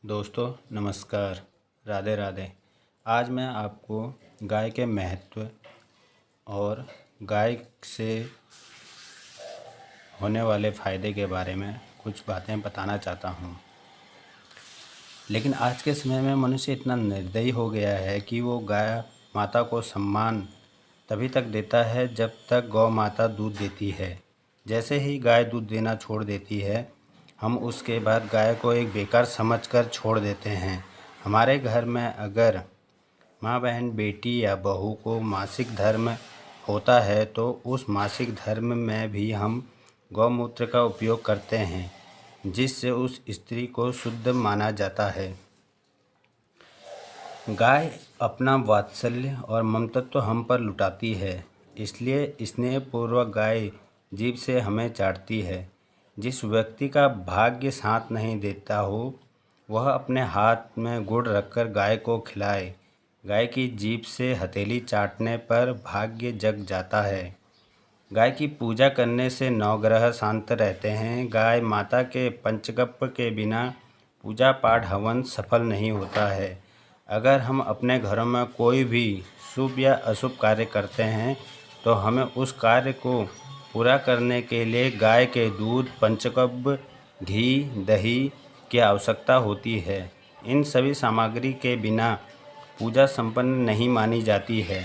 दोस्तों नमस्कार, राधे राधे। आज मैं आपको गाय के महत्व और गाय से होने वाले फ़ायदे के बारे में कुछ बातें बताना चाहता हूँ। लेकिन आज के समय में मनुष्य इतना निर्दयी हो गया है कि वो गाय माता को सम्मान तभी तक देता है जब तक गौ माता दूध देती है। जैसे ही गाय दूध देना छोड़ देती है, हम उसके बाद गाय को एक बेकार समझकर छोड़ देते हैं। हमारे घर में अगर माँ बहन बेटी या बहू को मासिक धर्म होता है तो उस मासिक धर्म में भी हम गौमूत्र का उपयोग करते हैं, जिससे उस स्त्री को शुद्ध माना जाता है। गाय अपना वात्सल्य और ममतत्व हम पर लुटाती है, इसलिए स्नेहपूर्वक गाय जीभ से हमें चाटती है। जिस व्यक्ति का भाग्य साथ नहीं देता हो, वह अपने हाथ में गुड़ रखकर गाय को खिलाए। गाय की जीभ से हथेली चाटने पर भाग्य जग जाता है। गाय की पूजा करने से नवग्रह शांत रहते हैं। गाय माता के पंचगव्य के बिना पूजा पाठ हवन सफल नहीं होता है। अगर हम अपने घरों में कोई भी शुभ या अशुभ कार्य करते हैं तो हमें उस कार्य को पूरा करने के लिए गाय के दूध, पंचगव्य, घी, दही की आवश्यकता होती है। इन सभी सामग्री के बिना पूजा संपन्न नहीं मानी जाती है।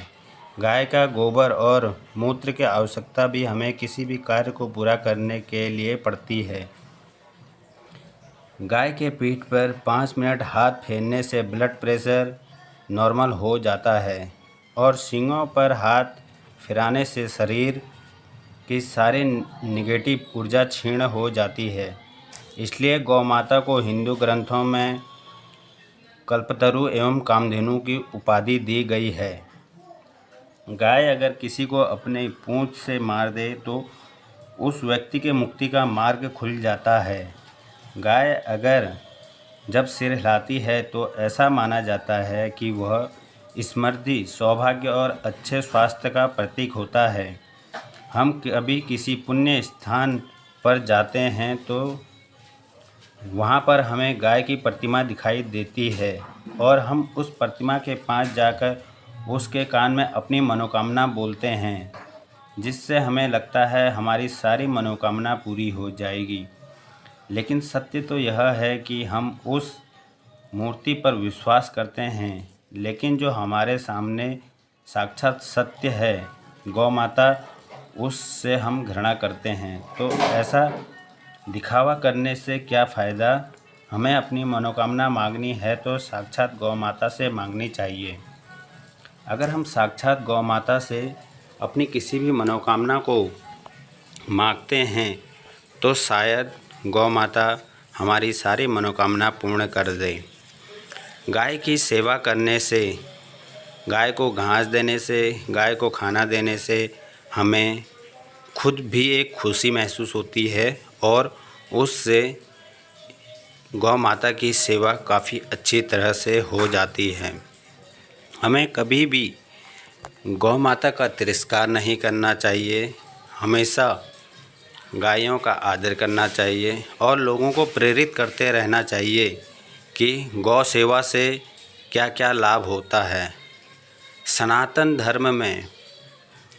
गाय का गोबर और मूत्र की आवश्यकता भी हमें किसी भी कार्य को पूरा करने के लिए पड़ती है। गाय के पीठ पर 5 मिनट हाथ फेरने से ब्लड प्रेशर नॉर्मल हो जाता है और सींगों पर हाथ फिराने से शरीर की सारी निगेटिव ऊर्जा क्षीण हो जाती है। इसलिए गौ माता को हिंदू ग्रंथों में कल्पतरु एवं कामधेनु की उपाधि दी गई है। गाय अगर किसी को अपने पूंछ से मार दे तो उस व्यक्ति के मुक्ति का मार्ग खुल जाता है। गाय अगर जब सिर हिलाती है तो ऐसा माना जाता है कि वह समृद्धि, सौभाग्य और अच्छे स्वास्थ्य का प्रतीक होता है। हम कभी किसी पुण्य स्थान पर जाते हैं तो वहाँ पर हमें गाय की प्रतिमा दिखाई देती है और हम उस प्रतिमा के पास जाकर उसके कान में अपनी मनोकामना बोलते हैं, जिससे हमें लगता है हमारी सारी मनोकामना पूरी हो जाएगी। लेकिन सत्य तो यह है कि हम उस मूर्ति पर विश्वास करते हैं, लेकिन जो हमारे सामने साक्षात सत्य है, गौ माता, उससे हम घृणा करते हैं। तो ऐसा दिखावा करने से क्या फ़ायदा। हमें अपनी मनोकामना मांगनी है तो साक्षात गौ माता से मांगनी चाहिए। अगर हम साक्षात गौ माता से अपनी किसी भी मनोकामना को मांगते हैं तो शायद गौ माता हमारी सारी मनोकामना पूर्ण कर दे। गाय की सेवा करने से, गाय को घास देने से, गाय को खाना देने से हमें खुद भी एक खुशी महसूस होती है और उससे गौ माता की सेवा काफ़ी अच्छी तरह से हो जाती है। हमें कभी भी गौ माता का तिरस्कार नहीं करना चाहिए। हमेशा गायों का आदर करना चाहिए और लोगों को प्रेरित करते रहना चाहिए कि गौ सेवा से क्या क्या लाभ होता है। सनातन धर्म में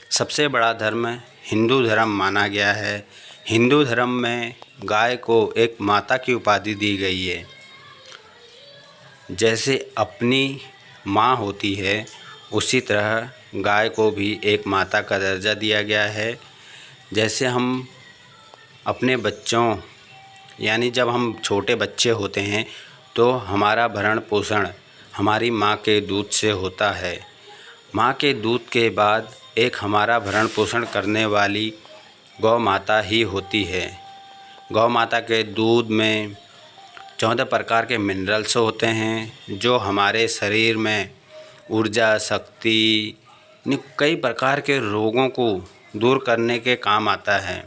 सबसे बड़ा धर्म हिंदू धर्म माना गया है। हिंदू धर्म में गाय को एक माता की उपाधि दी गई है। जैसे अपनी माँ होती है, उसी तरह गाय को भी एक माता का दर्जा दिया गया है। जैसे हम अपने बच्चों, यानी जब हम छोटे बच्चे होते हैं तो हमारा भरण पोषण हमारी माँ के दूध से होता है। माँ के दूध के बाद एक हमारा भरण पोषण करने वाली गौ माता ही होती है। गौ माता के दूध में 14 प्रकार के मिनरल्स होते हैं जो हमारे शरीर में ऊर्जा, शक्ति, कई प्रकार के रोगों को दूर करने के काम आता है।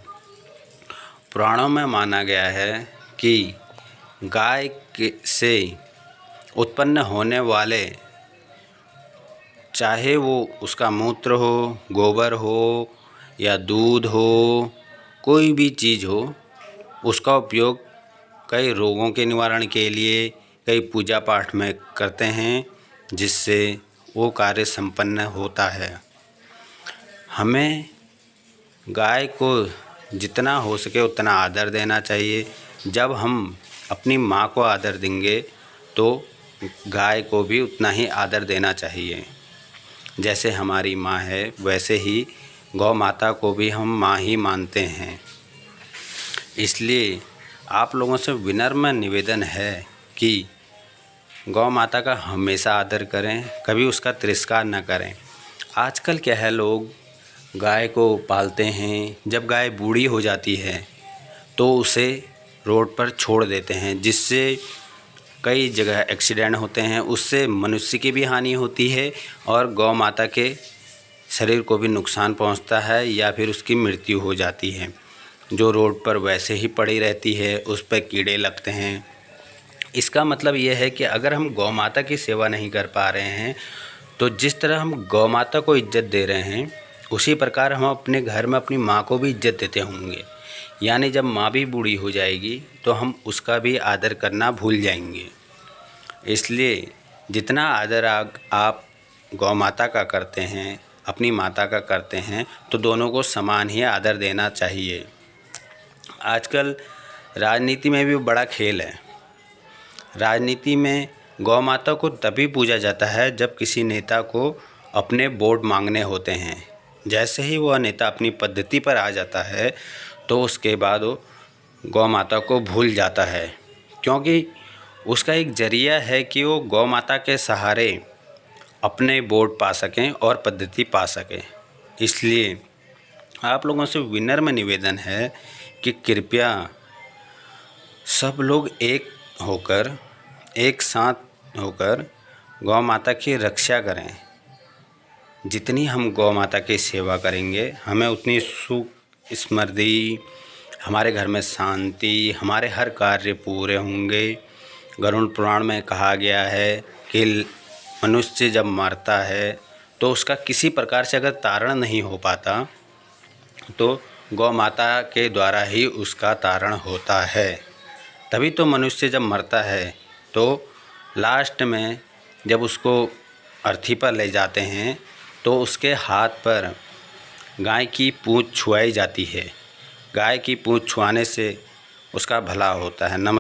पुराणों में माना गया है कि गाय से उत्पन्न होने वाले, चाहे वो उसका मूत्र हो, गोबर हो या दूध हो, कोई भी चीज़ हो, उसका उपयोग कई रोगों के निवारण के लिए कई पूजा पाठ में करते हैं, जिससे वो कार्य संपन्न होता है। हमें गाय को जितना हो सके उतना आदर देना चाहिए। जब हम अपनी माँ को आदर देंगे तो गाय को भी उतना ही आदर देना चाहिए। जैसे हमारी माँ है, वैसे ही गौ माता को भी हम माँ ही मानते हैं। इसलिए आप लोगों से विनम्र निवेदन है कि गौ माता का हमेशा आदर करें, कभी उसका तिरस्कार न करें। आजकल क्या है, लोग गाय को पालते हैं, जब गाय बूढ़ी हो जाती है तो उसे रोड पर छोड़ देते हैं, जिससे कई जगह एक्सीडेंट होते हैं। उससे मनुष्य की भी हानि होती है और गौ माता के शरीर को भी नुकसान पहुंचता है या फिर उसकी मृत्यु हो जाती है। जो रोड पर वैसे ही पड़ी रहती है, उस पर कीड़े लगते हैं। इसका मतलब ये है कि अगर हम गौ माता की सेवा नहीं कर पा रहे हैं, तो जिस तरह हम गौ माता को इज्जत दे रहे हैं, उसी प्रकार हम अपने घर में अपनी माँ को भी इज्जत देते होंगे। यानी जब माँ भी बूढ़ी हो जाएगी तो हम उसका भी आदर करना भूल जाएंगे। इसलिए जितना आदर आप गौ माता का करते हैं, अपनी माता का करते हैं, तो दोनों को समान ही आदर देना चाहिए। आजकल राजनीति में भी बड़ा खेल है। राजनीति में गौ माता को तभी पूजा जाता है जब किसी नेता को अपने वोट मांगने होते हैं। जैसे ही वह नेता अपनी पद्धति पर आ जाता है तो उसके बाद वो गौ माता को भूल जाता है, क्योंकि उसका एक जरिया है कि वो गौ माता के सहारे अपने वोट पा सकें और पद्धति पा सकें। इसलिए आप लोगों से विनम्र निवेदन है कि कृपया सब लोग एक साथ होकर गौ माता की रक्षा करें। जितनी हम गौ माता की सेवा करेंगे, हमें उतनी सुख समृद्धि, हमारे घर में शांति, हमारे हर कार्य पूरे होंगे। गरुड़ पुराण में कहा गया है कि मनुष्य जब मरता है तो उसका किसी प्रकार से अगर तारण नहीं हो पाता तो गौ माता के द्वारा ही उसका तारण होता है। तभी तो मनुष्य जब मरता है तो लास्ट में जब उसको अर्थी पर ले जाते हैं तो उसके हाथ पर गाय की पूँछ छुआई जाती है। गाय की पूँछ छुआने से उसका भला होता है।